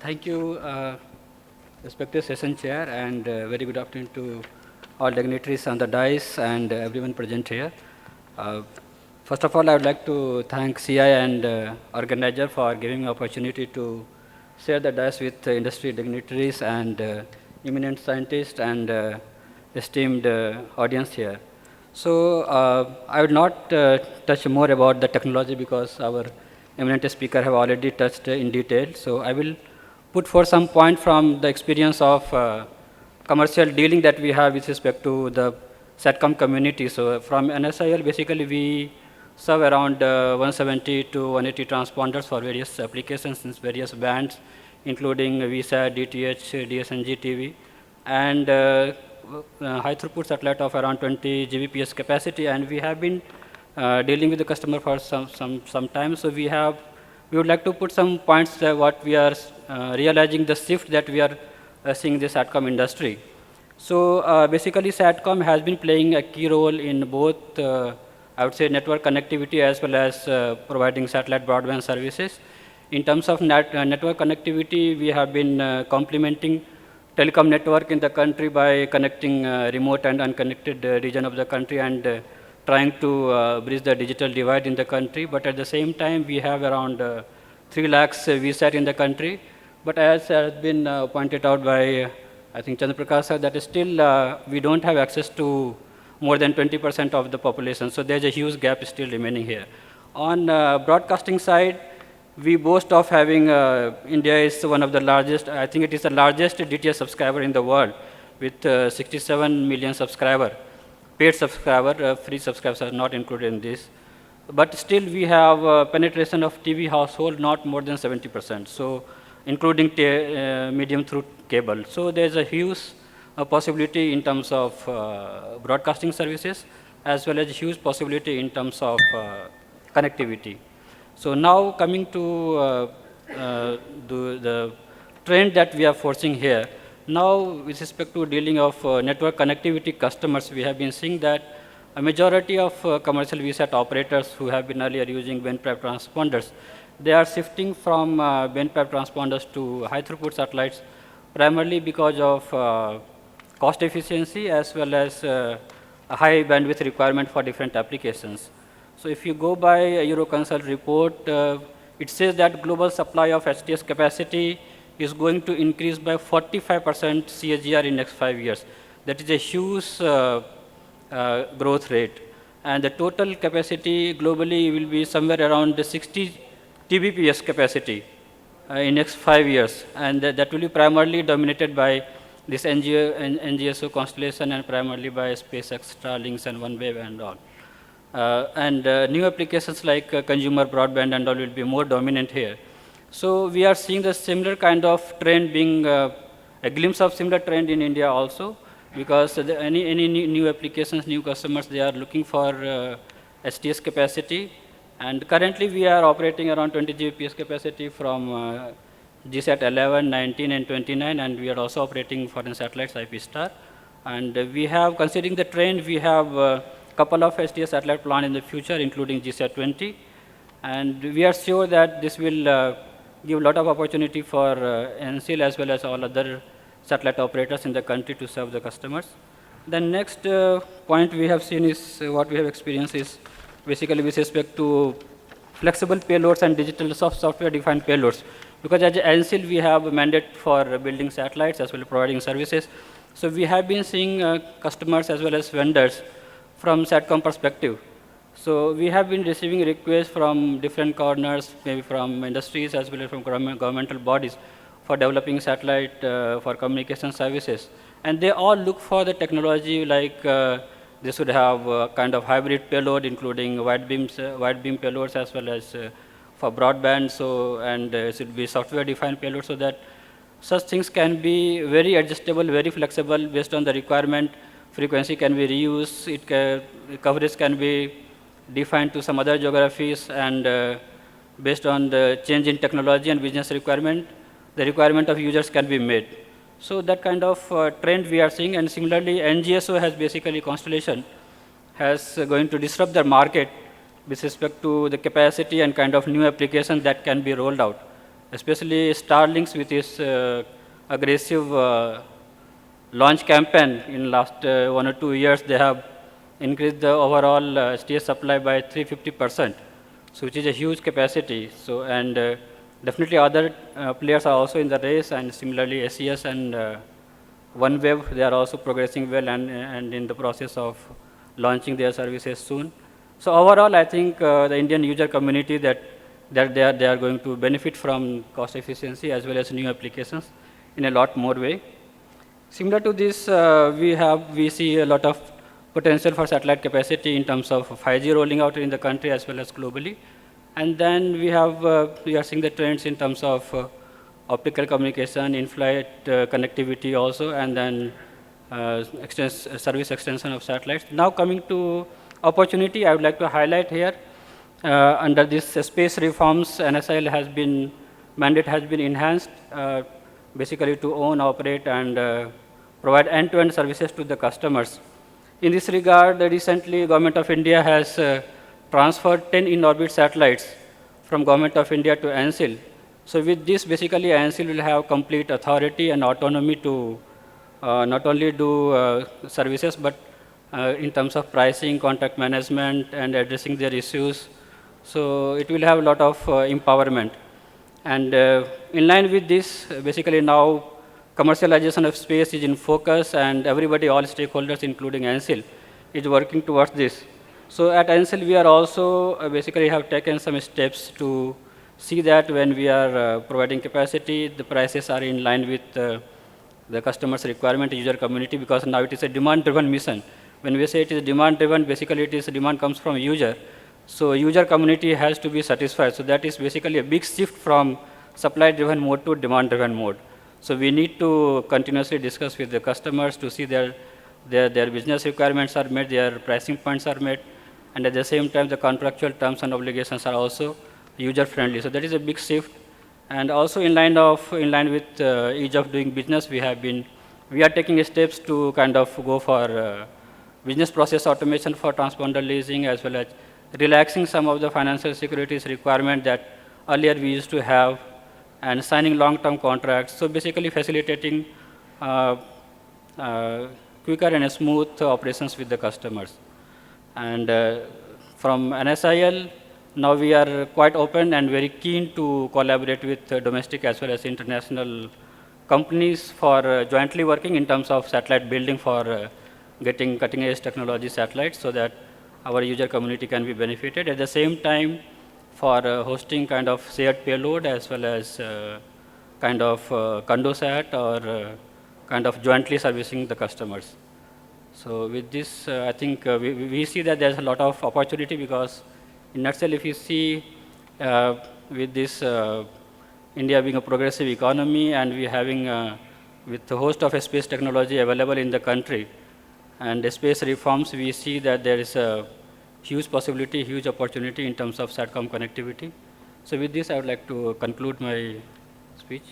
Thank you, respected session chair, and very good afternoon to all dignitaries on the dais and everyone present here. Uh, First of all, I would like to thank CI and organizer for giving me opportunity to share the dais with industry dignitaries and eminent scientists and esteemed audience here. So I will not touch more about the technology because our eminent speaker have already touched in detail. So I will put forth some point from the experience of commercial dealing that we have with respect to the SATCOM community. So from NSIL, basically we serve around 170 to 180 transponders for various applications in various bands, including VSAT, DTH, DSNG, TV, and high throughput satellite of around 20 Gbps capacity. And we have been dealing with the customer for some time. So we would like to put some points what we are realizing the shift that we are seeing in the SATCOM industry. So basically SATCOM has been playing a key role in both I would say network connectivity as well as providing satellite broadband services. In terms of network connectivity, we have been complementing telecom network in the country by connecting remote and unconnected region of the country and trying to bridge the digital divide in the country. But at the same time, we have around 3 lakhs VSAT in the country. But as has been pointed out by, I think, Chandraprakash sir, that is still we don't have access to more than 20% of the population. So there's a huge gap still remaining here. On broadcasting side, we boast of having, India is one of the largest, I think it is the largest DTH subscriber in the world with 67 million subscriber, paid subscriber, free subscribers are not included in this. But still we have penetration of TV household not more than 70%, so including medium through cable. So there's a huge possibility in terms of broadcasting services as well as huge possibility in terms of connectivity. So now coming to the trend that we are forcing here. Now with respect to dealing of network connectivity customers, we have been seeing that a majority of commercial VSAT operators who have been earlier using band path transponders, they are shifting from band path transponders to high throughput satellites primarily because of cost efficiency as well as a high bandwidth requirement for different applications. So if you go by a Euroconsult report, it says that global supply of HTS capacity is going to increase by 45% CAGR in next 5 years. That is a huge growth rate. And the total capacity globally will be somewhere around the 60 Tbps capacity in next 5 years. And that will be primarily dominated by this NGSO constellation and primarily by SpaceX, Starlinks, and OneWeb and all. New applications like consumer broadband and all will be more dominant here. So we are seeing the similar kind of trend being a glimpse of similar trend in India also, because any new applications, new customers, they are looking for STS capacity. And currently we are operating around 20 Gbps capacity from GSAT 11, 19, and 29, and we are also operating foreign satellites, IP Star. And we have, considering the trend, we have a couple of STS satellite planned in the future, including GSAT 20. And we are sure that this will give a lot of opportunity for NCL as well as all other satellite operators in the country to serve the customers. The next point we have seen is what we have experienced is basically with respect to flexible payloads and digital software-defined payloads. Because as NCL, we have a mandate for building satellites as well as providing services. So we have been seeing customers as well as vendors from SATCOM perspective. So we have been receiving requests from different corners, maybe from industries as well as from governmental bodies for developing satellite for communication services. And they all look for the technology like they should have kind of hybrid payload, including wide beam payloads as well as for broadband, so, and it should be software-defined payload so that such things can be very adjustable, very flexible based on the requirement. Frequency can be reused, coverage can be defined to some other geographies, and based on the change in technology and business requirement, the requirement of users can be made. So that kind of trend we are seeing, and similarly NGSO has basically constellation has going to disrupt the market with respect to the capacity and kind of new applications that can be rolled out. especially Starlinks with its aggressive launch campaign in last 1 or 2 years. They have increased the overall STS supply by 350%, so which is a huge capacity. So and definitely other players are also in the race, and similarly SES and OneWeb, they are also progressing well and in the process of launching their services soon. So overall, I think the Indian user community that they are going to benefit from cost efficiency as well as new applications in a lot more way. Similar to this, we see a lot of potential for satellite capacity in terms of 5G rolling out in the country as well as globally. And then we are seeing the trends in terms of optical communication, in-flight connectivity also, and then service extension of satellites. Now coming to opportunity, I would like to highlight here, under this space reforms, NSIL mandate has been enhanced, basically to own, operate, and provide end-to-end services to the customers. In this regard, recently Government of India has transferred 10 in-orbit satellites from Government of India to ANSIL. So with this, basically ANSIL will have complete authority and autonomy to not only do services, but in terms of pricing, contract management, and addressing their issues. So it will have a lot of empowerment. And in line with this, basically now commercialization of space is in focus, and everybody, all stakeholders, including ANSIL, is working towards this. So at ANSIL, we are also basically have taken some steps to see that when we are providing capacity, the prices are in line with the customer's requirement, user community, because now it is a demand-driven mission. When we say it is demand-driven, basically it is demand comes from user. So user community has to be satisfied. So that is basically a big shift from supply-driven mode to demand-driven mode. So we need to continuously discuss with the customers to see their business requirements are met, their pricing points are met, and at the same time the contractual terms and obligations are also user-friendly. So that is a big shift. And also in line with ease of doing business, we are taking steps to kind of go for business process automation for transponder leasing, as well as relaxing some of the financial securities requirement that earlier we used to have, and signing long-term contracts. So basically facilitating quicker and smooth operations with the customers. And from NSIL, now we are quite open and very keen to collaborate with domestic as well as international companies for jointly working in terms of satellite building for getting cutting-edge technology satellites, so that our user community can be benefited. At the same time, for hosting kind of shared payload as well as kind of Condosat or kind of jointly servicing the customers. So with this, I think we see that there's a lot of opportunity, because in nutshell, if you see with this India being a progressive economy, and we having with the host of space technology available in the country, and the space reforms, we see that there is a huge possibility, huge opportunity in terms of SATCOM connectivity. So with this, I would like to conclude my speech.